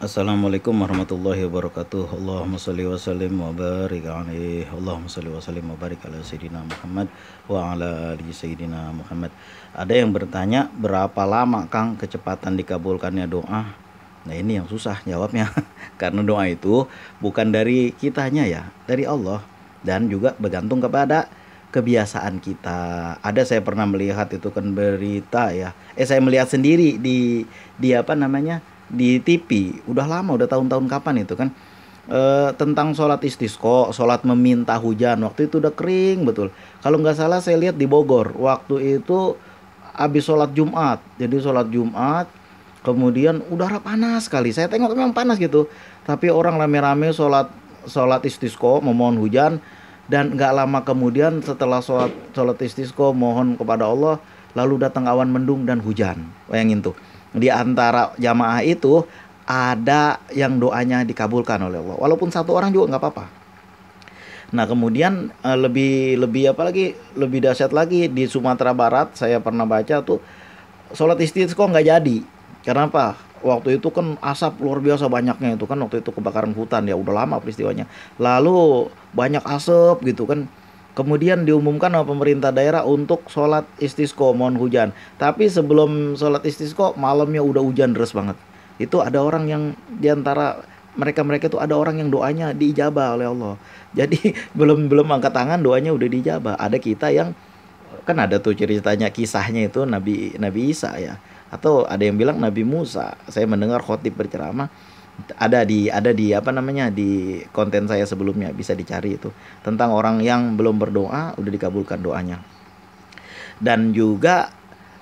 Assalamualaikum warahmatullahi wabarakatuh. Allahumma salli wa sallim wa barik alaihi. Allahumma salli wa sallim wa barik ala Sayyidina Muhammad wa ala ali Sayyidina Muhammad. Ada yang bertanya, berapa lama Kang kecepatan dikabulkannya doa? Nah, ini yang susah jawabnya. Karena doa itu bukan dari kitanya ya, dari Allah, dan juga bergantung kepada kebiasaan kita. Ada, saya pernah melihat itu kan berita ya. Saya melihat sendiri di apa namanya? Di TV. Udah lama, udah tahun-tahun kapan itu kan. Tentang sholat istisqo, sholat meminta hujan. Waktu itu udah kering betul. Kalau nggak salah saya lihat di Bogor. Waktu itu habis sholat Jumat. Jadi sholat Jumat, kemudian udara panas sekali. Saya tengok memang panas gitu. Tapi orang rame-rame sholat sholat istisqo, memohon hujan. Dan nggak lama kemudian setelah sholat istisqo mohon kepada Allah, lalu datang awan mendung dan hujan. Bayangin tuh, di antara jamaah itu ada yang doanya dikabulkan oleh Allah, walaupun satu orang juga nggak apa-apa. Nah, kemudian lebih lebih apa lagi, lebih dahsyat lagi di Sumatera Barat. Saya pernah baca tuh sholat istisqa nggak jadi. Karena apa? Waktu itu kan asap luar biasa banyaknya, itu kan waktu itu kebakaran hutan ya, udah lama peristiwanya. Lalu banyak asap gitu kan. Kemudian diumumkan sama pemerintah daerah untuk sholat istisqo, mohon hujan. Tapi sebelum sholat istisqo malamnya udah hujan deras banget. Itu ada orang yang diantara mereka-mereka itu ada orang yang doanya diijabah oleh Allah. Jadi belum belum angkat tangan doanya udah diijabah. Ada kita yang kan ada tuh ceritanya, kisahnya itu Nabi Nabi Isa ya, atau ada yang bilang Nabi Musa. Saya mendengar khotib berceramah, ada di apa namanya, di konten saya sebelumnya, bisa dicari itu, tentang orang yang belum berdoa udah dikabulkan doanya. Dan juga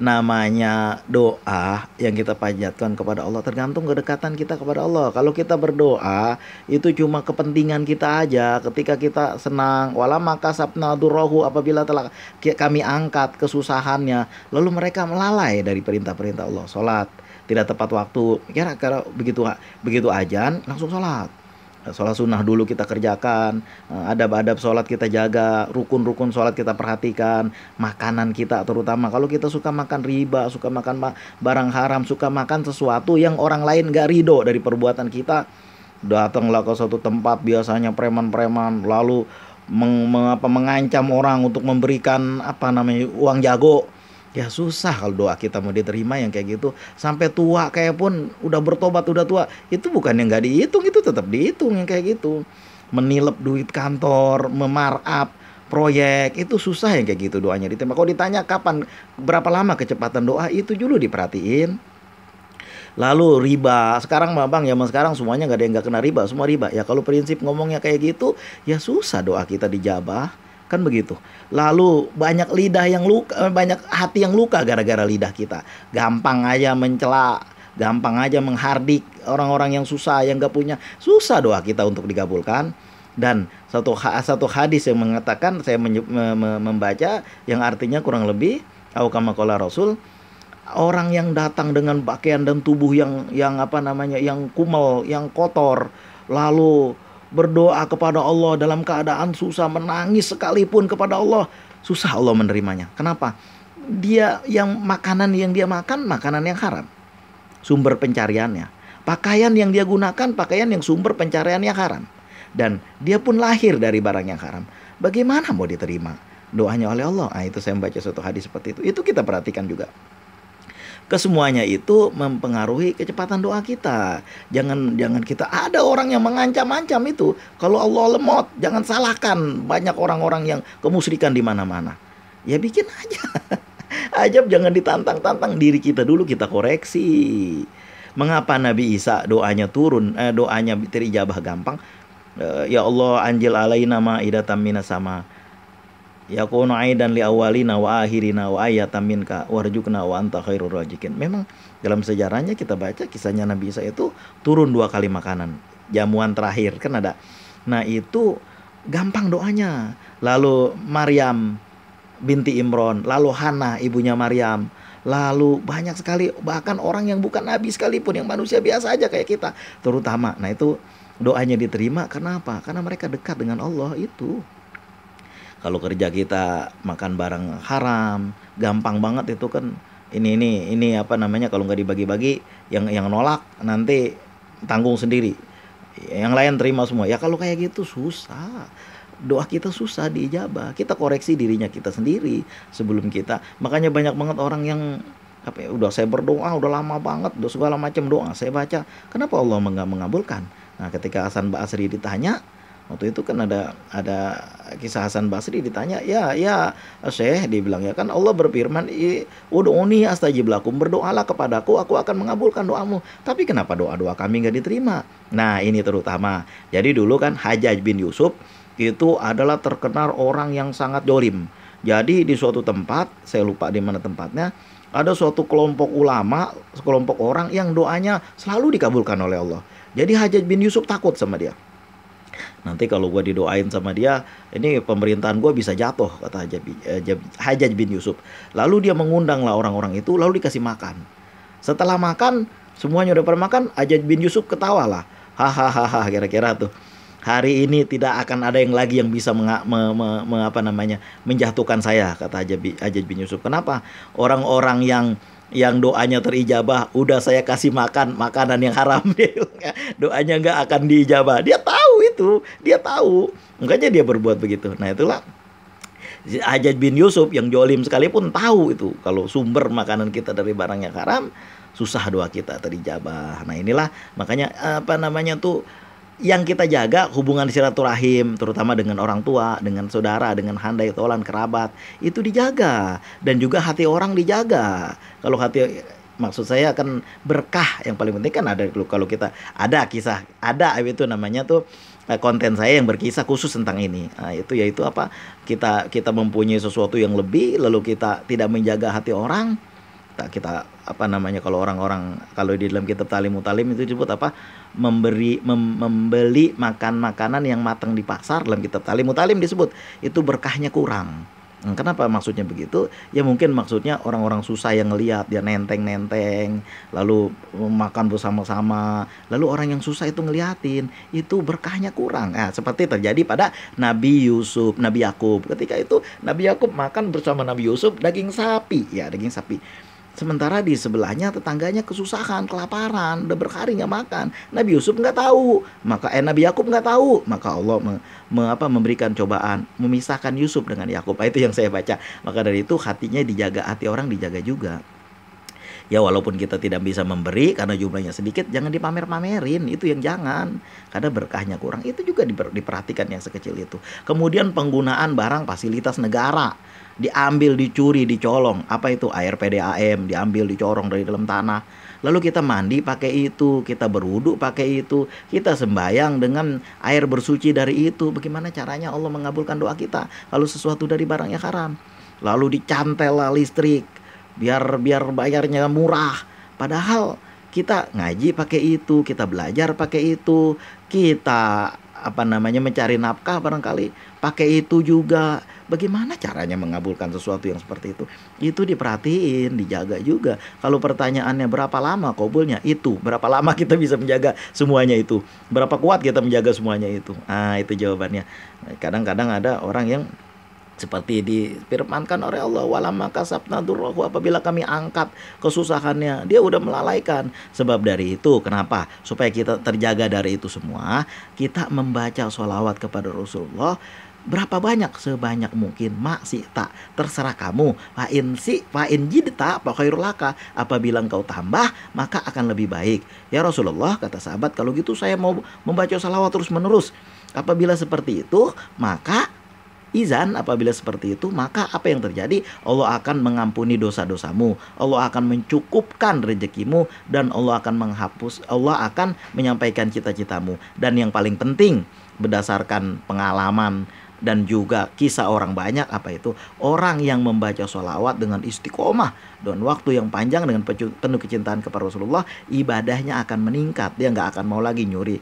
namanya doa yang kita panjatkan kepada Allah tergantung kedekatan kita kepada Allah. Kalau kita berdoa itu cuma kepentingan kita aja, ketika kita senang, wala maka sabna durrohu, apabila telah kami angkat kesusahannya, lalu mereka melalai dari perintah-perintah Allah, sholat tidak tepat waktu, kira-kira begitu. Begitu ajan langsung sholat. Sholat sunnah dulu kita kerjakan, adab-adab sholat kita jaga, rukun-rukun sholat kita perhatikan, makanan kita terutama. Kalau kita suka makan riba, suka makan barang haram, suka makan sesuatu yang orang lain gak ridho dari perbuatan kita, datanglah ke suatu tempat biasanya preman-preman, lalu mengancam orang untuk memberikan apa namanya, uang jago. Ya susah kalau doa kita mau diterima yang kayak gitu. Sampai tua kayak pun udah bertobat, udah tua, itu bukan yang nggak dihitung, itu tetap dihitung yang kayak gitu. Menilep duit kantor, memarkup proyek, itu susah yang kayak gitu doanya diterima. Kalau ditanya kapan, berapa lama kecepatan doa, itu dulu diperhatiin. Lalu riba, sekarang mah bang, zaman sekarang semuanya nggak ada yang nggak kena riba, semua riba. Ya kalau prinsip ngomongnya kayak gitu, ya susah doa kita dijabah, kan begitu. Lalu banyak lidah yang luka, banyak hati yang luka gara-gara lidah kita. Gampang aja mencela, gampang aja menghardik orang-orang yang susah, yang nggak punya. Susah doa kita untuk dikabulkan. Dan satu hadis yang mengatakan, saya membaca yang artinya kurang lebih, au kama qala Rasul, orang yang datang dengan pakaian dan tubuh yang apa namanya, yang kumal, yang kotor, lalu berdoa kepada Allah dalam keadaan susah, menangis sekalipun kepada Allah, susah Allah menerimanya. Kenapa? Dia yang makanan yang dia makan, makanan yang haram, sumber pencariannya. Pakaian yang dia gunakan, pakaian yang sumber pencariannya haram. Dan dia pun lahir dari barang yang haram. Bagaimana mau diterima doanya oleh Allah? Nah, itu saya membaca suatu hadis seperti itu. Itu kita perhatikan juga. Kesemuanya itu mempengaruhi kecepatan doa kita. Jangan kita, ada orang yang mengancam-ancam itu. Kalau Allah lemot, jangan salahkan banyak orang-orang yang kemusyrikan di mana-mana. Ya bikin aja. Ajab, jangan ditantang-tantang, diri kita dulu kita koreksi. Mengapa Nabi Isa doanya turun, doanya terijabah gampang? Ya Allah, anjil alaina ma'idatan minas sama, yakunu aidan li awalina wa akhirina wa ayatan minka warjukna wa anta khairur rajikin. Memang dalam sejarahnya kita baca kisahnya Nabi Isa itu turun 2 kali makanan, jamuan terakhir kan ada. Nah itu gampang doanya. Lalu Maryam binti Imron, lalu Hana ibunya Maryam, lalu banyak sekali, bahkan orang yang bukan nabi sekalipun, yang manusia biasa aja kayak kita terutama. Nah itu doanya diterima. Kenapa? Karena mereka dekat dengan Allah itu. Kalau kerja kita makan barang haram, gampang banget itu kan. Ini apa namanya, kalau nggak dibagi-bagi, yang nolak nanti tanggung sendiri, yang lain terima semua. Ya kalau kayak gitu susah, doa kita susah diijabah. Kita koreksi dirinya kita sendiri sebelum kita. Makanya banyak banget orang yang apa ya, udah saya berdoa udah lama banget, udah segala macam doa saya baca, kenapa Allah nggak mengabulkan? Nah, ketika Hasan Basri ditanya, waktu itu kan ada kisah Hasan Basri ditanya, ya Syekh, dibilang ya kan Allah berfirman, ud'uni astajib lakum, berdoalah kepadaku, aku akan mengabulkan doamu. Tapi kenapa doa-doa kami nggak diterima? Nah, ini terutama. Jadi dulu kan Hajjaj bin Yusuf itu adalah terkenal orang yang sangat dolim. Jadi di suatu tempat, saya lupa di mana tempatnya, ada suatu kelompok ulama, sekelompok orang yang doanya selalu dikabulkan oleh Allah. Jadi Hajjaj bin Yusuf takut sama dia. Nanti kalau gue didoain sama dia, ini pemerintahan gue bisa jatuh, kata Hajjaj bin Yusuf. Lalu dia mengundang lah orang-orang itu, lalu dikasih makan. Setelah makan, semuanya udah pernah makan, Hajjaj bin Yusuf ketawa lah. Hahaha, kira-kira tuh. Hari ini tidak akan ada yang lagi yang bisa menjatuhkan saya, kata Hajjaj bin Yusuf. Kenapa? Orang-orang yang doanya terijabah udah saya kasih makan makanan yang haram, doanya nggak akan diijabah. Dia tahu itu, dia tahu, makanya dia berbuat begitu. Nah itulah Hajjaj bin Yusuf yang jolim sekalipun tahu itu kalau sumber makanan kita dari barang yang haram, susah doa kita terijabah. Nah inilah makanya yang kita jaga hubungan silaturahim, terutama dengan orang tua, dengan saudara, dengan handai tolan kerabat, itu dijaga, dan juga hati orang dijaga. Kalau hati, maksud saya kan berkah, yang paling penting kan ada kalau kita ada kisah, ada itu namanya tuh konten saya yang berkisah khusus tentang ini. Nah, itu yaitu apa? Kita mempunyai sesuatu yang lebih, lalu kita tidak menjaga hati orang. Kita kalau orang-orang, kalau di dalam kitab Ta'lim Mutalim itu disebut apa, membeli makanan yang matang di pasar, dalam kitab Ta'lim Mutalim disebut itu berkahnya kurang. Kenapa maksudnya begitu? Ya mungkin maksudnya orang-orang susah yang ngelihat dia nenteng-nenteng, lalu makan bersama-sama, lalu orang yang susah itu ngeliatin, itu berkahnya kurang. Nah, seperti terjadi pada Nabi Yakub. Ketika itu Nabi Yakub makan bersama Nabi Yusuf daging sapi. Sementara di sebelahnya tetangganya kesusahan, kelaparan, udah berhari nggak makan. Nabi Yusuf nggak tahu, Nabi Yakub nggak tahu, maka Allah memberikan cobaan, memisahkan Yusuf dengan Yakub. Itu yang saya baca. Maka dari itu hatinya dijaga, hati orang dijaga juga. Ya walaupun kita tidak bisa memberi karena jumlahnya sedikit, jangan dipamer-pamerin, itu yang jangan. Karena berkahnya kurang, itu juga diperhatikan yang sekecil itu. Kemudian penggunaan barang fasilitas negara, diambil, dicuri, dicolong. Apa itu? Air PDAM diambil, dicorong dari dalam tanah. Lalu kita mandi pakai itu, kita berwudu pakai itu, kita sembahyang dengan air bersuci dari itu. Bagaimana caranya Allah mengabulkan doa kita kalau sesuatu dari barang yang haram? Lalu dicantel lah listrik, biar bayarnya murah. Padahal kita ngaji pakai itu, kita belajar pakai itu, kita mencari nafkah barangkali pakai itu juga. Bagaimana caranya mengabulkan sesuatu yang seperti itu? Itu diperhatiin, dijaga juga. Kalau pertanyaannya berapa lama kabulnya, itu berapa lama kita bisa menjaga semuanya itu, berapa kuat kita menjaga semuanya itu. Itu jawabannya. Kadang-kadang ada orang yang seperti difirmankan oleh Allah, walamma kasabna durrahu, apabila kami angkat kesusahannya, dia udah melalaikan. Sebab dari itu, kenapa? Supaya kita terjaga dari itu semua, kita membaca sholawat kepada Rasulullah. Berapa banyak? Sebanyak mungkin. Tak terserah kamu. Fa in jidta fa khairul laka, apabila engkau tambah maka akan lebih baik. Ya Rasulullah, kata sahabat, kalau gitu saya mau membaca sholawat terus menerus. Apabila seperti itu, maka apabila seperti itu, maka apa yang terjadi? Allah akan mengampuni dosa-dosamu, Allah akan mencukupkan rezekimu, dan Allah akan menyampaikan cita-citamu. Dan yang paling penting, berdasarkan pengalaman dan juga kisah orang banyak, apa itu? Orang yang membaca sholawat dengan istiqomah dan waktu yang panjang dengan penuh kecintaan kepada Rasulullah, ibadahnya akan meningkat. Dia nggak akan mau lagi nyuri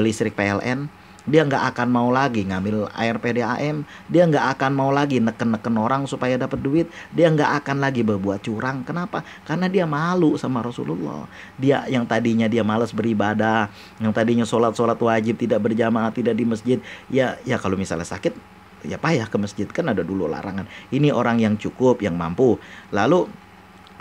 listrik PLN. Dia nggak akan mau lagi ngambil air PDAM. Dia nggak akan mau lagi neken-neken orang supaya dapat duit. Dia nggak akan lagi berbuat curang. Kenapa? Karena dia malu sama Rasulullah. Dia yang tadinya dia malas beribadah, yang tadinya sholat wajib tidak berjamaah, tidak di masjid. Ya kalau misalnya sakit, ya payah ke masjid, kan ada dulu larangan. Ini orang yang cukup, yang mampu. Lalu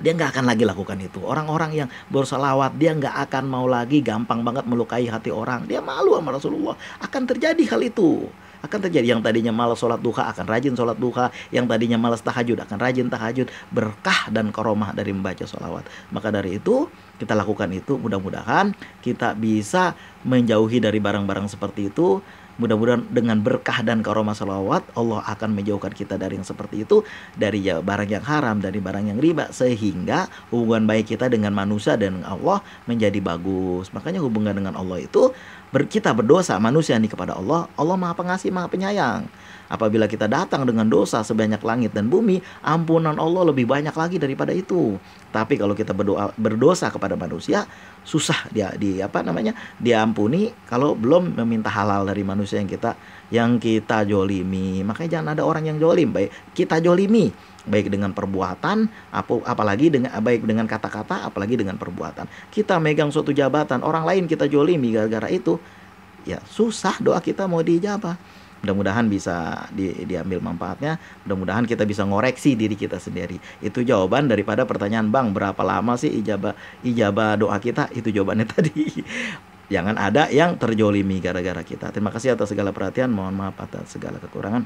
dia nggak akan lagi lakukan itu. Orang-orang yang bersolawat, dia nggak akan mau lagi gampang banget melukai hati orang. Dia malu sama Rasulullah. Akan terjadi hal itu. Akan terjadi, yang tadinya malas sholat duha akan rajin sholat duha. Yang tadinya malas tahajud akan rajin tahajud. Berkah dan karomah dari membaca sholawat. Maka dari itu kita lakukan itu. Mudah-mudahan kita bisa menjauhi dari barang-barang seperti itu. Mudah-mudahan dengan berkah dan karomah salawat, Allah akan menjauhkan kita dari yang seperti itu, dari barang yang haram, dari barang yang riba, sehingga hubungan baik kita dengan manusia dan Allah menjadi bagus. Makanya hubungan dengan Allah itu, kita berdosa manusia ini kepada Allah, Allah Maha Pengasih, Maha Penyayang. Apabila kita datang dengan dosa sebanyak langit dan bumi, ampunan Allah lebih banyak lagi daripada itu. Tapi kalau kita berdosa kepada manusia, susah diampuni kalau belum meminta halal dari manusia yang kita jolimi. Makanya jangan ada orang yang jolim, baik kita jolimi, baik dengan perbuatan, apalagi baik dengan kata-kata, apalagi dengan perbuatan. Kita megang suatu jabatan, orang lain kita jolimi gara-gara itu, ya susah doa kita mau dijabah. Mudah-mudahan bisa diambil manfaatnya. Mudah-mudahan kita bisa ngoreksi diri kita sendiri. Itu jawaban daripada pertanyaan, Bang, berapa lama sih ijabah doa kita? Itu jawabannya tadi. Jangan ada yang terjolimi gara-gara kita. Terima kasih atas segala perhatian. Mohon maaf atas segala kekurangan.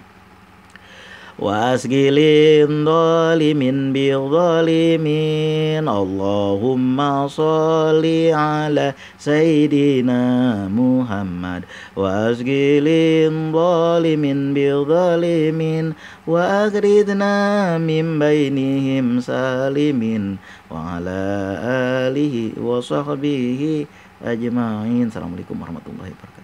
Wasgilin zalimin bil zalimin. Allahumma sholli ala Sayyidina Muhammad. Wasgilin zalimin bil zalimin. Wa agridna min bainihim salimin. Wa ala alihi wa sahbihi ajma'in. Assalamualaikum warahmatullahi wabarakatuh.